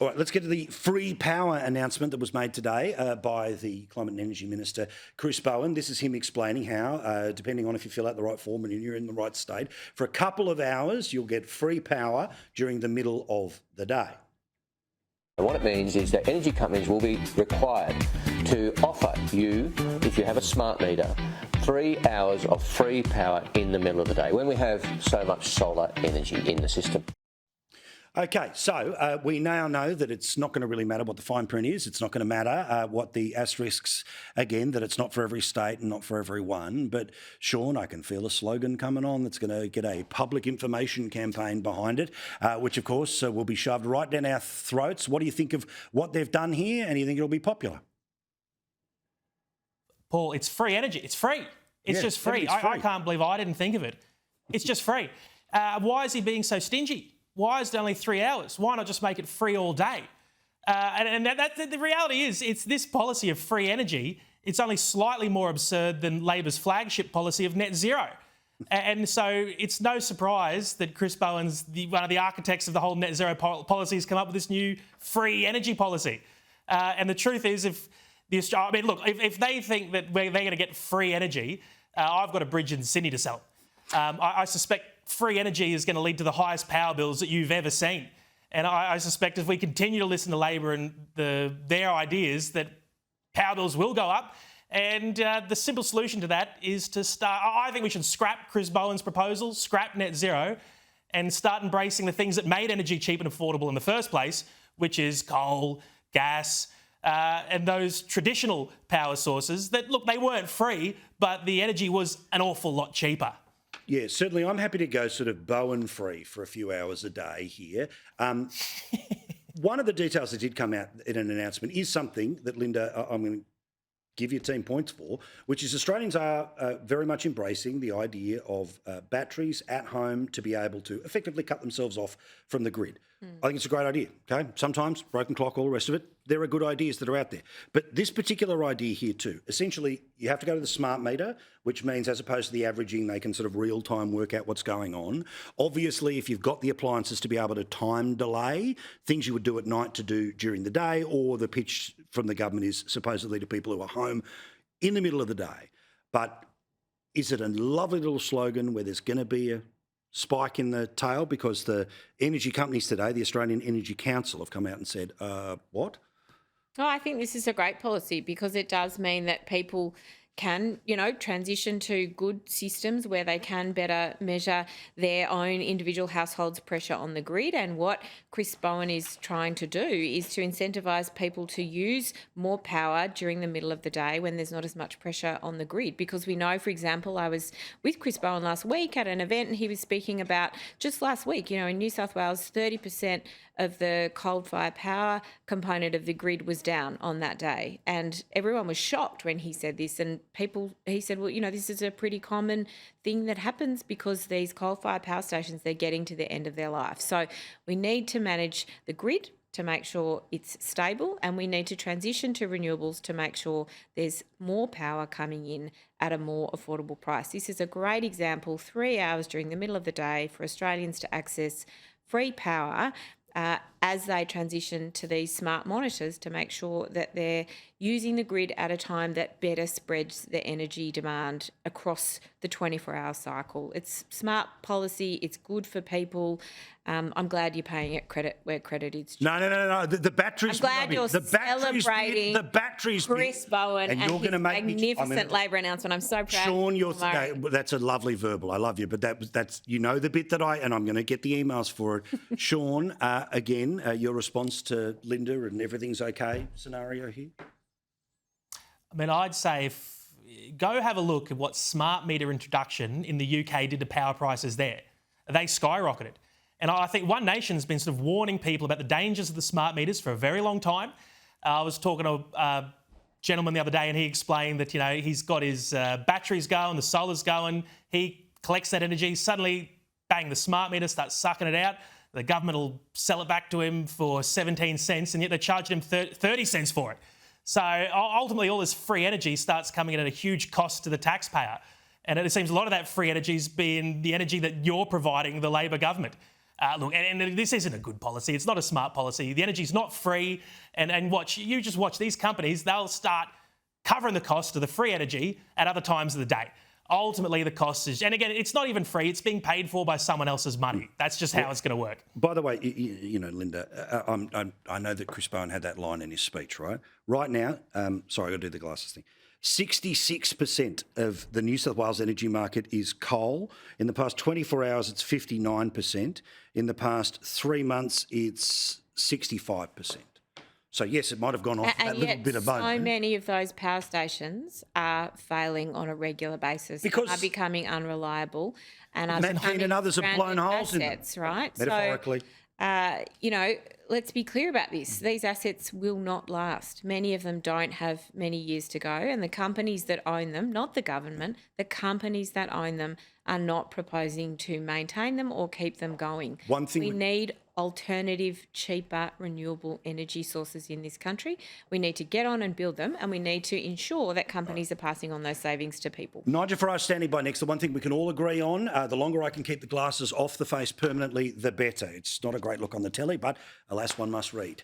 All right, let's get to the free power announcement that was made today by the Climate and Energy Minister, Chris Bowen. This is him explaining how, depending on if you fill out the right form and you're in the right state, for a couple of hours, you'll get free power during the middle of the day. And what it means is that energy companies will be required to offer you, if you have a smart meter, 3 hours of free power in the middle of the day when we have so much solar energy in the system. Okay, so we now know that it's not going to really matter what the fine print is. It's not going to matter what the asterisks, again, that it's not for every state and not for everyone. But Sean, I can feel a slogan coming on that's going to get a public information campaign behind it, which of course will be shoved right down our throats. What do you think of what they've done here, and do you think it'll be popular? Paul, it's free energy. It's free. It's just free. I can't believe I didn't think of it. It's just free. Why is he being so stingy? Why is it only 3 hours? Why not just make it free all day? And the reality is, it's this policy of free energy. It's only slightly more absurd than Labor's flagship policy of net zero. And so it's no surprise that Chris Bowen's one of the architects of the whole net zero policy has come up with this new free energy policy. And the truth is, if they think that they're going to get free energy, I've got a bridge in Sydney to sell. I suspect free energy is going to lead to the highest power bills that you've ever seen. And I suspect if we continue to listen to Labor and their ideas, that power bills will go up. And the simple solution to that is to start... I think we should scrap Chris Bowen's proposal, scrap net zero, and start embracing the things that made energy cheap and affordable in the first place, which is coal, gas, and those traditional power sources that, look, they weren't free, but the energy was an awful lot cheaper. Yeah, certainly. I'm happy to go sort of Bowen free for a few hours a day here. One of the details that did come out in an announcement is something that, Linda, I'm going to give you 10 points for, which is Australians are very much embracing the idea of batteries at home to be able to effectively cut themselves off from the grid. I think it's a great idea, okay? Sometimes, broken clock, all the rest of it, there are good ideas that are out there. But this particular idea here too, essentially you have to go to the smart meter, which means as opposed to the averaging, they can sort of real-time work out what's going on. Obviously, if you've got the appliances to be able to time delay, things you would do at night to do during the day, or the pitch from the government is supposedly to people who are home in the middle of the day. But is it a lovely little slogan where there's going to be a spike in the tail? Because the energy companies today, the Australian Energy Council, have come out and said, what? Oh, I think this is a great policy because it does mean that people can, transition to good systems where they can better measure their own individual households' pressure on the grid. And what Chris Bowen is trying to do is to incentivise people to use more power during the middle of the day when there's not as much pressure on the grid. Because we know, for example, I was with Chris Bowen last week at an event and he was speaking about just last week, in New South Wales, 30% of the coal-fired power component of the grid was down on that day. And everyone was shocked when he said this. And he said, well, this is a pretty common thing that happens because these coal-fired power stations, they're getting to the end of their life. So we need to manage the grid to make sure it's stable, and we need to transition to renewables to make sure there's more power coming in at a more affordable price. This is a great example, 3 hours during the middle of the day for Australians to access free power as they transition to these smart monitors to make sure that they're using the grid at a time that better spreads the energy demand across the 24-hour cycle. It's smart policy. It's good for people. I'm glad you're paying it credit where credit is due. No. The batteries. I'm glad you're celebrating the batteries. Chris Bowen and you're his magnificent me, Labor announcement. I'm so proud. Sean, that's a lovely verbal. I love you, but that's the bit that and I'm going to get the emails for it. Sean, again, your response to Linda and everything's okay scenario here. I mean, I'd say go have a look at what smart meter introduction in the UK did to power prices there. They skyrocketed. And I think One Nation's been sort of warning people about the dangers of the smart meters for a very long time. I was talking to a gentleman the other day and he explained that, he's got his batteries going, the solar's going, he collects that energy, suddenly, bang, the smart meter starts sucking it out. The government will sell it back to him for 17 cents and yet they're charging him 30 cents for it. So ultimately all this free energy starts coming in at a huge cost to the taxpayer. And it seems a lot of that free energy is being the energy that you're providing the Labor government. Look, and this isn't a good policy. It's not a smart policy. The energy's not free. And you just watch these companies, they'll start covering the cost of the free energy at other times of the day. Ultimately, the cost is, and again, it's not even free. It's being paid for by someone else's money. That's just how it's going to work. By the way, you know, Linda, I know that Chris Bowen had that line in his speech, right? Right now, sorry, I've got to do the glasses thing. 66% of the New South Wales energy market is coal. In the past 24 hours, it's 59%. In the past 3 months, it's 65%. So, yes, it might have gone off that little bit of bone. So many of those power stations are failing on a regular basis, because are becoming unreliable, and are Manhattan and others have blown holes in them. Assets, right? Metaphorically. So, you know, let's be clear about this. These assets will not last. Many of them don't have many years to go, and the companies that own them, not the government, the companies that own them are not proposing to maintain them or keep them going. One thing we need alternative, cheaper, renewable energy sources in this country. We need to get on and build them, and we need to ensure that companies are passing on those savings to people. Nigel Farage standing by next. The one thing we can all agree on, the longer I can keep the glasses off the face permanently, the better. It's not a great look on the telly, but alas, one must read.